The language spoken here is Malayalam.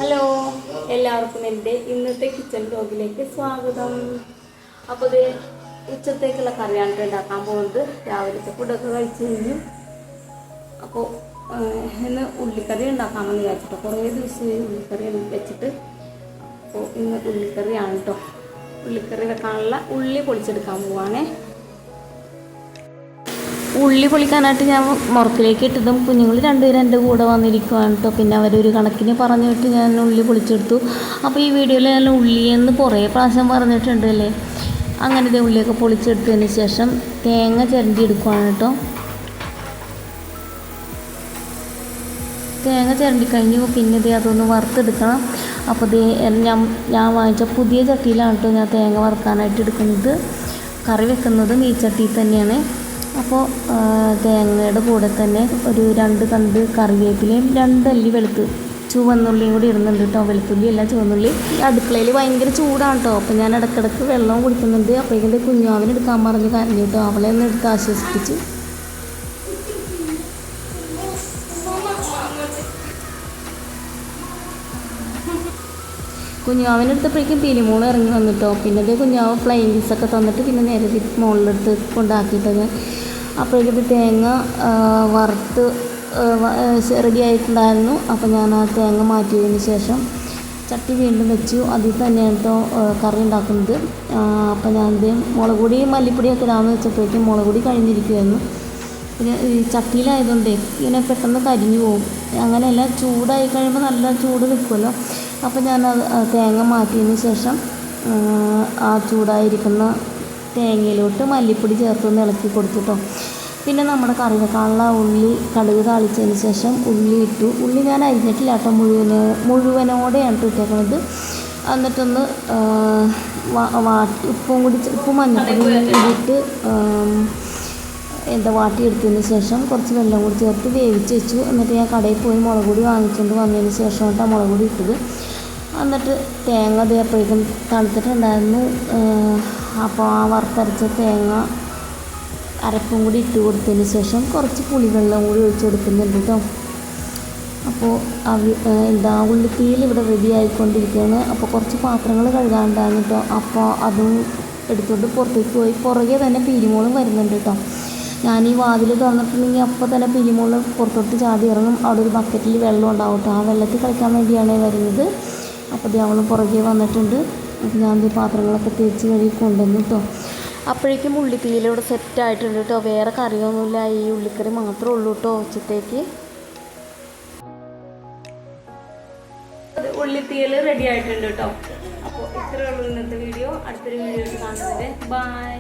ഹലോ, എല്ലാവർക്കും എൻ്റെ ഇന്നത്തെ കിച്ചൺ വ്ലോഗിലേക്ക് സ്വാഗതം. അപ്പോൾ ഇത് ഉച്ചത്തേക്കുള്ള കറിയാണ് ഉണ്ടാക്കാൻ പോകുന്നത്. രാവിലത്തെ ഫുഡൊക്കെ കഴിച്ച് കഴിഞ്ഞു. അപ്പോൾ ഇന്ന് ഉള്ളിക്കറി ഉണ്ടാക്കാമെന്ന് വിചാരിച്ചിട്ടോ. കുറേ ദിവസമായി ഉള്ളിക്കറി വെച്ചിട്ട്. അപ്പോൾ ഇന്ന് ഉള്ളിക്കറിയാണ് കേട്ടോ. ഉള്ളിക്കറി വെക്കാനുള്ള ഉള്ളി പൊളിച്ചെടുക്കാൻ പോവാണേ. ഉള്ളി പൊളിക്കാനായിട്ട് ഞാൻ മുറത്തിലേക്ക് ഇട്ടതും കുഞ്ഞുങ്ങൾ രണ്ടുപേരും എൻ്റെ കൂടെ വന്നിരിക്കുകയാണ് കേട്ടോ. പിന്നെ അവരൊരു കണക്കിന് പറഞ്ഞിട്ട് ഞാൻ ഉള്ളി പൊളിച്ചെടുത്തു. അപ്പോൾ ഈ വീഡിയോയിൽ ഞാൻ ഉള്ളിയെന്ന് കുറേ പ്രാവശ്യം പറഞ്ഞിട്ടുണ്ട് അല്ലേ. അങ്ങനത്തെ ഉള്ളിയൊക്കെ പൊളിച്ചെടുത്തതിന് ശേഷം തേങ്ങ ചിരണ്ടി എടുക്കുകയാണ് കേട്ടോ. തേങ്ങ ചിരണ്ടി കഴിഞ്ഞു. പിന്നെ ഇത് അതൊന്ന് വറുത്തെടുക്കണം. അപ്പോൾ ഇത് ഞാൻ വാങ്ങിച്ച പുതിയ ചട്ടിയിലാണ് കേട്ടോ ഞാൻ തേങ്ങ വറുക്കാനായിട്ട് എടുക്കുന്നത്. കറി വെക്കുന്നതും ഈ ചട്ടിയിൽ തന്നെയാണ്. അപ്പോൾ തേങ്ങയുടെ കൂടെ തന്നെ ഒരു 2 തണ്ട് കറിവേപ്പിലയും 2 അല്ലി ചുവന്നുള്ളിയും കൂടി ഇടുന്നുണ്ട് കേട്ടോ. വെളുത്തുള്ളി അല്ല, ചുവന്നുള്ളി. അടുക്കളയിൽ ഭയങ്കര ചൂടാണ് കേട്ടോ. അപ്പോൾ ഞാൻ ഇടയ്ക്കിടയ്ക്ക് വെള്ളം കുടിക്കുന്നുണ്ട്. അപ്പോഴേക്കും കുഞ്ഞാവിന് എടുക്കാൻ പറഞ്ഞ് കരഞ്ഞു കേട്ടോ. അവളെ ഒന്ന് എടുത്ത് ആശ്വസിപ്പിച്ചു. കുഞ്ഞാവിനെടുത്തപ്പോഴേക്കും പീലിമോൾ ഇറങ്ങി വന്നിട്ടോ. പിന്നെ അതേ കുഞ്ഞാവ് ഫ്ലൈയിങ് കിസ്സൊക്കെ തന്നിട്ട് പിന്നെ നേരെ മുകളിലെടുത്ത് കൊണ്ടാക്കിയിട്ടോ ഞാൻ. അപ്പോഴേക്കും തേങ്ങ വറുത്ത് റെഡി ആയിട്ടുണ്ടായിരുന്നു. അപ്പോൾ ഞാൻ ആ തേങ്ങ മാറ്റിയതിന് ശേഷം ചട്ടി വീണ്ടും വെച്ചു. അതിൽ തന്നെയാണ് കേട്ടോ കറി ഉണ്ടാക്കുന്നത്. അപ്പോൾ ഞാനിത് മുളക് പൊടി മല്ലിപ്പൊടിയൊക്കെ ഇടാമെന്ന് വെച്ചപ്പോഴേക്കും മുളക് പൊടി കഴിഞ്ഞിരിക്കുമായിരുന്നു. പിന്നെ ഈ ചട്ടിയിലായതുകൊണ്ടേ ഇങ്ങനെ പെട്ടെന്ന് കരിഞ്ഞു പോകും. അങ്ങനെയല്ല, ചൂടായി കഴിയുമ്പോൾ നല്ല ചൂട് നിൽക്കുമല്ലോ. അപ്പോൾ ഞാൻ തേങ്ങ മാറ്റിയതിന് ശേഷം ആ ചൂടായിരിക്കുന്ന തേങ്ങയിലോട്ട് മല്ലിപ്പൊടി ചേർത്തൊന്ന് ഇളക്കി കൊടുത്തിട്ടോ. പിന്നെ നമ്മുടെ കറി വെക്കാനുള്ള ഉള്ളി കടുക് താളിച്ചതിന് ശേഷം ഉള്ളി ഇട്ടു. ഉള്ളി ഞാൻ അരിഞ്ഞിട്ടില്ല കേട്ടോ, മുഴുവനോടെയാണ് ഇട്ടേക്കുന്നത്. എന്നിട്ടൊന്ന് ഉപ്പും മഞ്ഞൾപ്പൊടി ഇട്ട് വാട്ടിയെടുത്തതിന് ശേഷം കുറച്ച് വെള്ളം കൂടി ചേർത്ത് വേവിച്ച് വെച്ചു. എന്നിട്ട് ഞാൻ കടയിൽ പോയി മുളക് പൊടി വാങ്ങിച്ചുകൊണ്ട് വന്നതിന് ശേഷമാണ് മുളക് പൊടി ഇട്ടത്. എന്നിട്ട് തേങ്ങ അപ്പോഴേക്കും തണുത്തിട്ടുണ്ടായിരുന്നു. അപ്പോൾ ആ വറുത്തരച്ച തേങ്ങ അരപ്പും കൂടി ഇട്ട് കൊടുത്തതിന് ശേഷം കുറച്ച് പുളിവെള്ളം കൂടി ഒഴിച്ച് കൊടുക്കുന്നുണ്ട് കേട്ടോ. അപ്പോൾ ഉള്ളിത്തീയിൽ ഇവിടെ റെഡി ആയിക്കൊണ്ടിരിക്കുകയാണ്. അപ്പോൾ കുറച്ച് പാത്രങ്ങൾ കഴുകാനുണ്ടായിരുന്നു കേട്ടോ. അപ്പോൾ അതും എടുത്തുകൊണ്ട് പുറത്തേക്ക് പോയി. പുറകെ തന്നെ പീലിമോളും വരുന്നുണ്ട് കേട്ടോ. ഞാൻ ഈ വാതിൽ തുറന്നിട്ടുണ്ടെങ്കിൽ അപ്പോൾ തന്നെ പീലിമോൾ പുറത്തോട്ട് ചാടി ഇറങ്ങും. അവിടെ ഒരു ബക്കറ്റിൽ വെള്ളം ഉണ്ടാവും കേട്ടോ. ആ വെള്ളത്തിൽ കളിക്കാൻ വേണ്ടിയാണ് വരുന്നത്. അപ്പോൾ അവൾ പുറകെ വന്നിട്ടുണ്ട്. അപ്പോൾ ഞാൻ ഈ പാത്രങ്ങളൊക്കെ തേച്ച് കഴുകി കൊണ്ടുവന്നു കേട്ടോ. അപ്പോഴേക്കും ഉള്ളിത്തീയിലൂടെ സെറ്റായിട്ടുണ്ട് കേട്ടോ. വേറെ കറിയൊന്നുമില്ല, ഈ ഉള്ളിക്കറി മാത്രമേ ഉള്ളൂ കേട്ടോ ഉച്ചത്തേക്ക്. ഉള്ളിത്തീയിൽ റെഡി ആയിട്ടുണ്ട് കേട്ടോ. അപ്പോൾ ഇത്രയേ ഉള്ളൂ ഇന്നത്തെ വീഡിയോ. അടുത്തൊരു വീഡിയോയിൽ കാണുന്നത്. ബൈ.